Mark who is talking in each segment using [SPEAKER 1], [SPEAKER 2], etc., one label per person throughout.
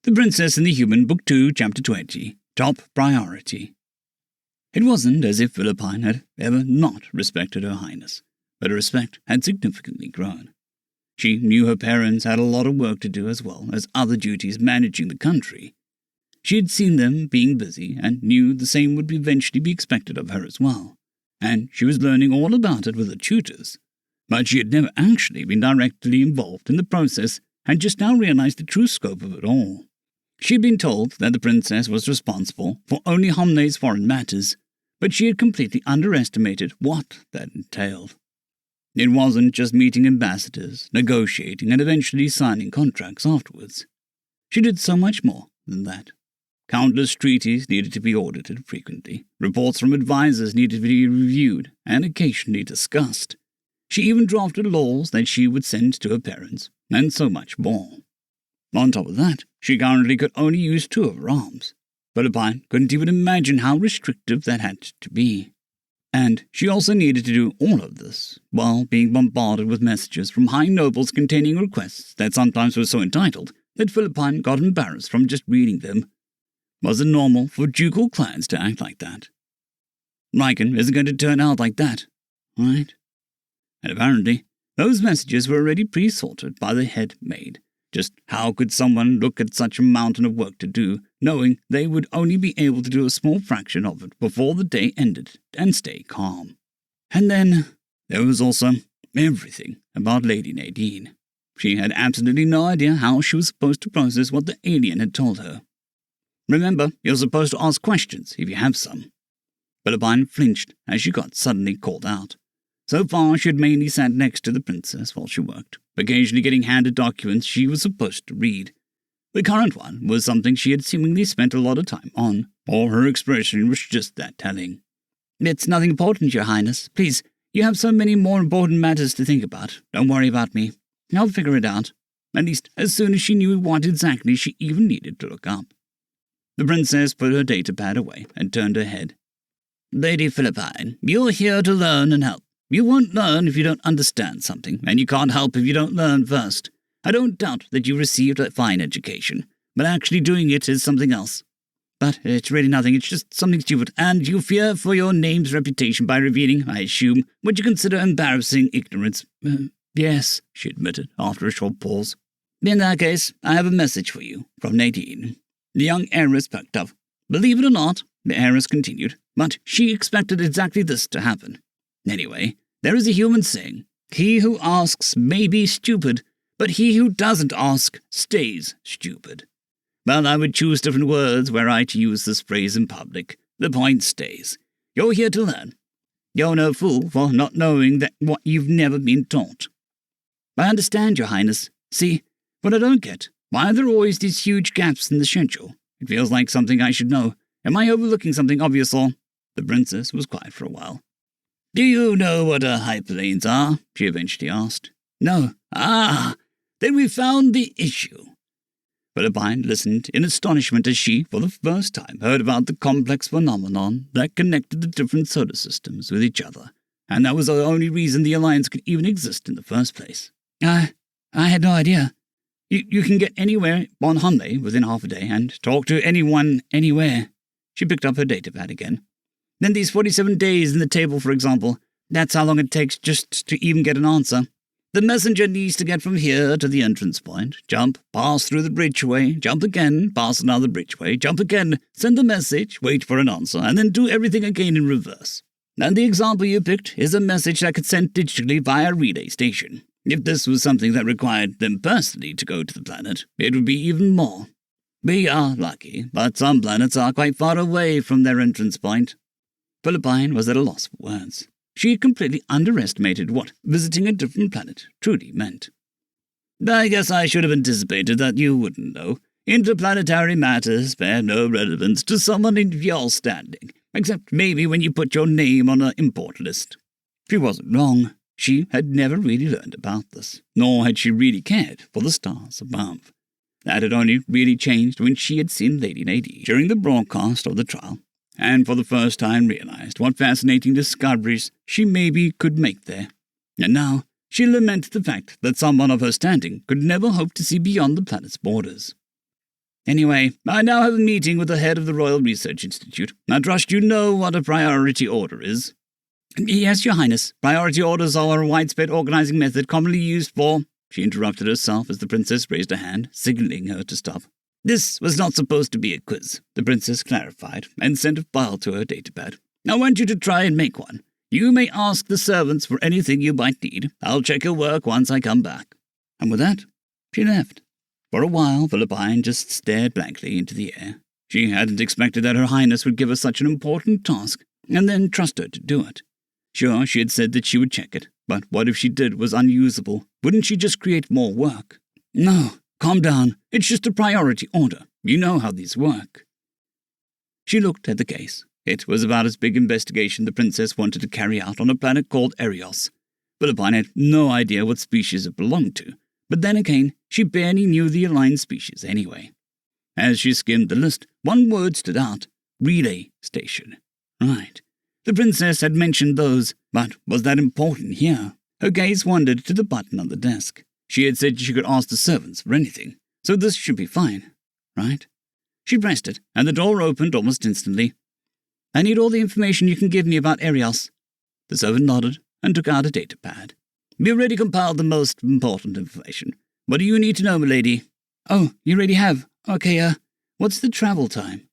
[SPEAKER 1] The Princess and the Human, Book 2, Chapter 20, Top Priority. It wasn't as if Philippine had ever not respected Her Highness, but her respect had significantly grown. She knew her parents had a lot of work to do as well as other duties managing the country. She had seen them being busy and knew the same would eventually be expected of her as well, and she was learning all about it with her tutors. But she had never actually been directly involved in the process and just now realized the true scope of it all. She had been told that the princess was responsible for only Homne's foreign matters, but she had completely underestimated what that entailed. It wasn't just meeting ambassadors, negotiating, and eventually signing contracts afterwards. She did so much more than that. Countless treaties needed to be audited frequently, reports from advisors needed to be reviewed and occasionally discussed. She even drafted laws that she would send to her parents, and so much more. On top of that, she currently could only use 2 of her arms. Philippine couldn't even imagine how restrictive that had to be. And she also needed to do all of this while being bombarded with messages from high nobles containing requests that sometimes were so entitled that Philippine got embarrassed from just reading them. Was it normal for ducal clans to act like that? Raccoon isn't going to turn out like that, right? And apparently, those messages were already pre-sorted by the head maid. Just how could someone look at such a mountain of work to do, knowing they would only be able to do a small fraction of it before the day ended, and stay calm? And then there was also everything about Lady Nadine. She had absolutely no idea how she was supposed to process what the alien had told her. Remember, you're supposed to ask questions if you have some. Philippine flinched as she got suddenly called out. So far, she had mainly sat next to the princess while she worked, occasionally getting handed documents she was supposed to read. The current one was something she had seemingly spent a lot of time on, or her expression was just that telling. It's nothing important, Your Highness. Please, you have so many more important matters to think about. Don't worry about me. I'll figure it out. At least as soon as she knew what exactly she even needed to look up. The princess put her datapad away and turned her head. Lady Philippine, you're here to learn and help. You won't learn if you don't understand something, and you can't help if you don't learn first. I don't doubt that you received a fine education, but actually doing it is something else. But it's really nothing, it's just something stupid, and you fear for your name's reputation by revealing, I assume, what you consider embarrassing ignorance. Yes, she admitted, after a short pause. In that case, I have a message for you, from Nadine. The young heiress perked up. Believe it or not, the heiress continued, but she expected exactly this to happen. Anyway, there is a human saying, he who asks may be stupid, but he who doesn't ask stays stupid. Well, I would choose different words were I to use this phrase in public. The point stays. You're here to learn. You're no fool for not knowing that what you've never been taught. I understand, Your Highness. See, what I don't get, why are there always these huge gaps in the schedule? It feels like something I should know. Am I overlooking something obvious or? The princess was quiet for a while. Do you know what hyperlanes are? She eventually asked. No. Ah, then we found the issue. Philippine listened in astonishment as she, for the first time, heard about the complex phenomenon that connected the different solar systems with each other, and that was the only reason the Alliance could even exist in the first place. I had no idea. You can get anywhere on Hanley within half a day and talk to anyone anywhere. She picked up her datapad again. Then these 47 days in the table, for example, that's how long it takes just to even get an answer. The messenger needs to get from here to the entrance point, jump, pass through the bridgeway, jump again, pass another bridgeway, jump again, send a message, wait for an answer, and then do everything again in reverse. And the example you picked is a message that could send digitally via a relay station. If this was something that required them personally to go to the planet, it would be even more. We are lucky, but some planets are quite far away from their entrance point. Philippine was at a loss for words. She had completely underestimated what visiting a different planet truly meant. I guess I should have anticipated that you wouldn't know. Interplanetary matters bear no relevance to someone in your standing, except maybe when you put your name on an import list. She wasn't wrong. She had never really learned about this, nor had she really cared for the stars above. That had only really changed when she had seen Lady Nadine during the broadcast of the trial, and for the first time realized what fascinating discoveries she maybe could make there. And now she lamented the fact that someone of her standing could never hope to see beyond the planet's borders. Anyway, I now have a meeting with the head of the Royal Research Institute. I trust you know what a priority order is. Yes, Your Highness. Priority orders are a widespread organizing method commonly used for... She interrupted herself as the princess raised her hand, signaling her to stop. This was not supposed to be a quiz, the princess clarified, and sent a file to her datapad. I want you to try and make one. You may ask the servants for anything you might need. I'll check your work once I come back. And with that, she left. For a while, Philippine just stared blankly into the air. She hadn't expected that Her Highness would give her such an important task, and then trust her to do it. Sure, she had said that she would check it, but what if she did was unusable? Wouldn't she just create more work? No, calm down. It's just a priority order. You know how these work. She looked at the case. It was about as big an investigation the princess wanted to carry out on a planet called Erios. Philippine had no idea what species it belonged to, but then again, she barely knew the aligned species anyway. As she skimmed the list, one word stood out: relay station. Right. The princess had mentioned those, but was that important here? Her gaze wandered to the button on the desk. She had said she could ask the servants for anything, so this should be fine, right? She pressed it, and the door opened almost instantly. I need all the information you can give me about Erios. The servant nodded and took out a datapad. We already compiled the most important information. What do you need to know, milady? Oh, you already have. Okay, what's the travel time?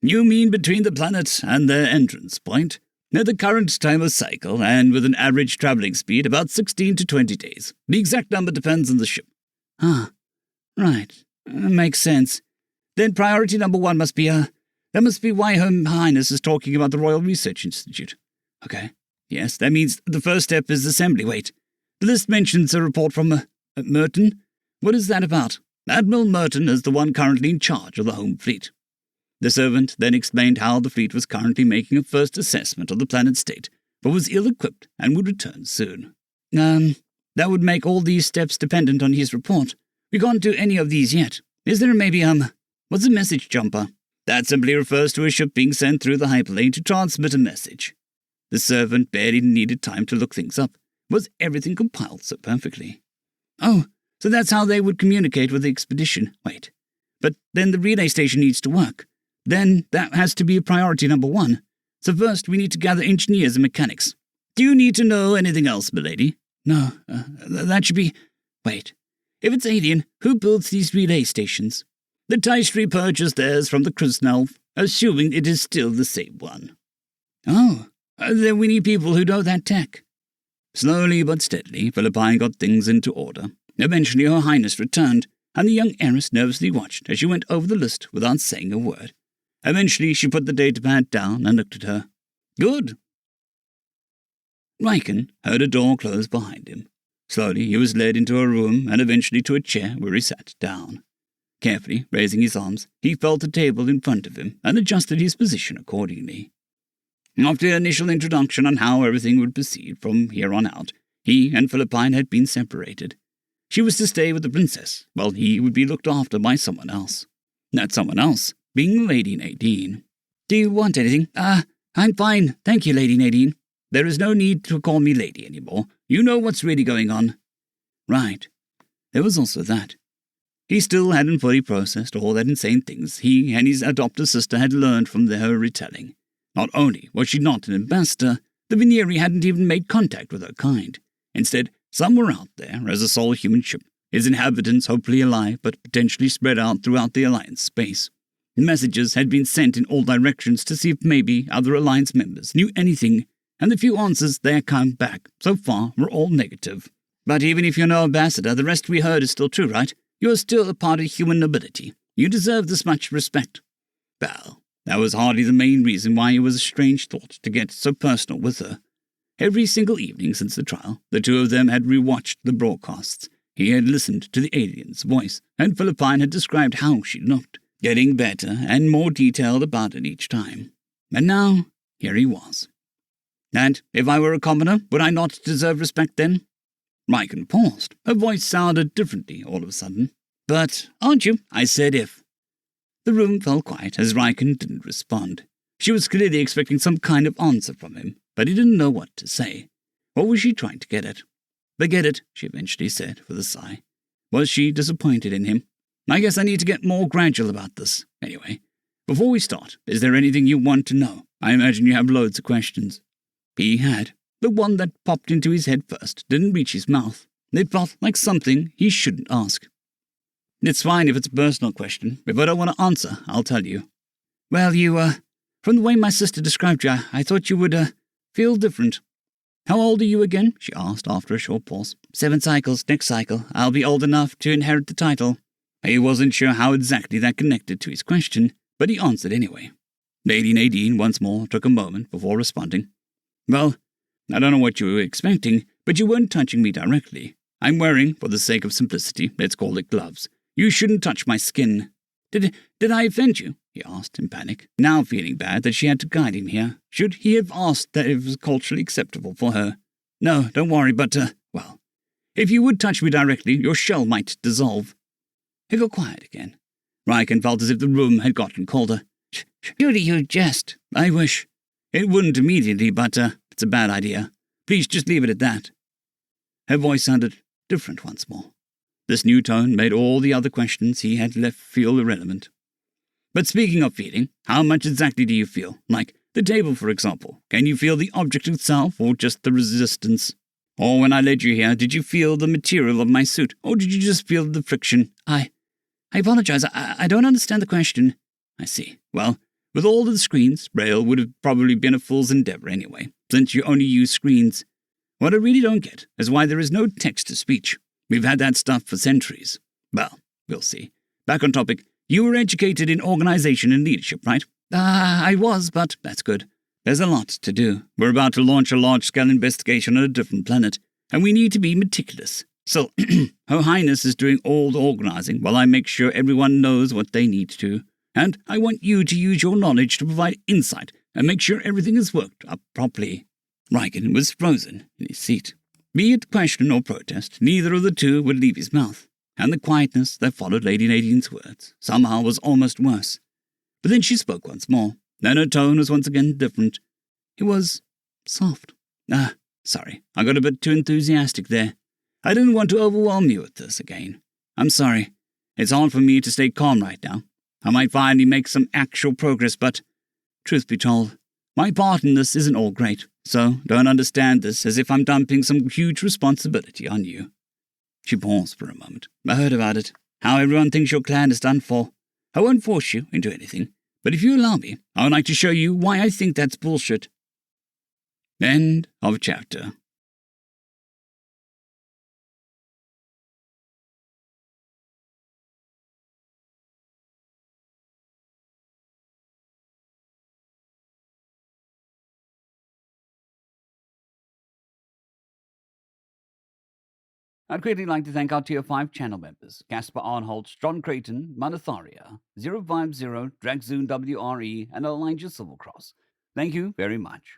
[SPEAKER 1] You mean between the planet and their entrance point? At the current time of cycle, and with an average traveling speed about 16 to 20 days. The exact number depends on the ship. Ah, right. Makes sense. Then priority number 1 must be, that must be why Her Highness is talking about the Royal Research Institute. Okay. Yes, that means the first step is assembly. Wait. The list mentions a report from, Merton? What is that about? Admiral Merton is the one currently in charge of the home fleet. The servant then explained how the fleet was currently making a first assessment of the planet's state, but was ill-equipped and would return soon. That would make all these steps dependent on his report. We can't do any of these yet. Is there maybe, what's a message jumper? That simply refers to a ship being sent through the hyperlane to transmit a message. The servant barely needed time to look things up. Was everything compiled so perfectly? Oh, so that's how they would communicate with the expedition. Wait. But then the relay station needs to work. Then that has to be priority number 1. So first we need to gather engineers and mechanics. Do you need to know anything else, milady? No, that should be... Wait. If it's alien, who builds these relay stations? The Taistri purchased theirs from the Krusnelf, assuming it is still the same one. Oh, then we need people who know that tech. Slowly but steadily, Philippine got things into order. Eventually Her Highness returned, and the young heiress nervously watched as she went over the list without saying a word. Eventually she put the datapad down and looked at her. Good. Raccoon heard a door close behind him. Slowly he was led into a room and eventually to a chair where he sat down. Carefully raising his arms, he felt the table in front of him and adjusted his position accordingly. After the initial introduction on how everything would proceed from here on out, he and Philippine had been separated. She was to stay with the princess, while he would be looked after by someone else. That someone else being Lady Nadine. Do you want anything? I'm fine, thank you, Lady Nadine. There is no need to call me Lady anymore. You know what's really going on. Right. There was also that. He still hadn't fully processed all that insane things he and his adopted sister had learned from her retelling. Not only was she not an ambassador, the Veneri hadn't even made contact with her kind. Instead, somewhere out there, as a sole human ship, its inhabitants hopefully alive but potentially spread out throughout the Alliance space. Messages had been sent in all directions to see if maybe other Alliance members knew anything, and the few answers they had come back so far were all negative. But even if you're no ambassador, the rest we heard is still true, right? You're still a part of human nobility. You deserve this much respect. Well, that was hardly the main reason why it was a strange thought to get so personal with her. Every single evening since the trial, the two of them had rewatched the broadcasts. He had listened to the alien's voice, and Philippine had described how she looked, getting better and more detailed about it each time. And now, here he was. And if I were a commoner, would I not deserve respect then? Raccoon paused. Her voice sounded differently all of a sudden. But aren't you? I said if. The room fell quiet as Raccoon didn't respond. She was clearly expecting some kind of answer from him, but he didn't know what to say. What was she trying to get at? Forget it, she eventually said with a sigh. Was she disappointed in him? I guess I need to get more gradual about this. Anyway, before we start, is there anything you want to know? I imagine you have loads of questions. He had. The one that popped into his head first didn't reach his mouth. It felt like something he shouldn't ask. It's fine if it's a personal question. If I don't want to answer, I'll tell you. Well, from the way my sister described you, I thought you would, feel different. How old are you again? She asked after a short pause. 7 cycles, next cycle. I'll be old enough to inherit the title. He wasn't sure how exactly that connected to his question, but he answered anyway. Lady Nadine once more took a moment before responding. Well, I don't know what you were expecting, but you weren't touching me directly. I'm wearing, for the sake of simplicity, let's call it gloves. You shouldn't touch my skin. Did I offend you? He asked in panic, now feeling bad that she had to guide him here. Should he have asked that it was culturally acceptable for her? No, don't worry, but, well, if you would touch me directly, your shell might dissolve. He got quiet again. Raccoon felt as if the room had gotten colder. Surely you jest. I wish. It wouldn't immediately, but, it's a bad idea. Please just leave it at that. Her voice sounded different once more. This new tone made all the other questions he had left feel irrelevant. But speaking of feeling, how much exactly do you feel? Like the table, for example. Can you feel the object itself, or just the resistance? Or when I led you here, did you feel the material of my suit, or did you just feel the friction? I apologize. I don't understand the question. I see. Well, with all the screens, Braille would have probably been a fool's endeavor anyway, since you only use screens. What I really don't get is why there is no text-to-speech. We've had that stuff for centuries. Well, we'll see. Back on topic, you were educated in organization and leadership, right? I was, but that's good. There's a lot to do. We're about to launch a large-scale investigation on a different planet, and we need to be meticulous. So, Her Highness is doing all the organizing while I make sure everyone knows what they need to. And I want you to use your knowledge to provide insight and make sure everything is worked up properly. Raccoon was frozen in his seat. Be it question or protest, neither of the two would leave his mouth, and the quietness that followed Lady Nadine's words somehow was almost worse. But then she spoke once more, and her tone was once again different. It was soft. Sorry, I got a bit too enthusiastic there. I didn't want to overwhelm you with this again. I'm sorry. It's hard for me to stay calm right now. I might finally make some actual progress, but, truth be told, my part in this isn't all great, so don't understand this as if I'm dumping some huge responsibility on you. She paused for a moment. I heard about it, how everyone thinks your clan is done for. I won't force you into anything, but if you allow me, I would like to show you why I think that's bullshit. End of chapter. I'd greatly like to thank our Tier 5 channel members, Casper Arnholtz, John Creighton, Manathayria, 050, Dragzoon W.R.E, and Elijah Silvercross. Thank you very much.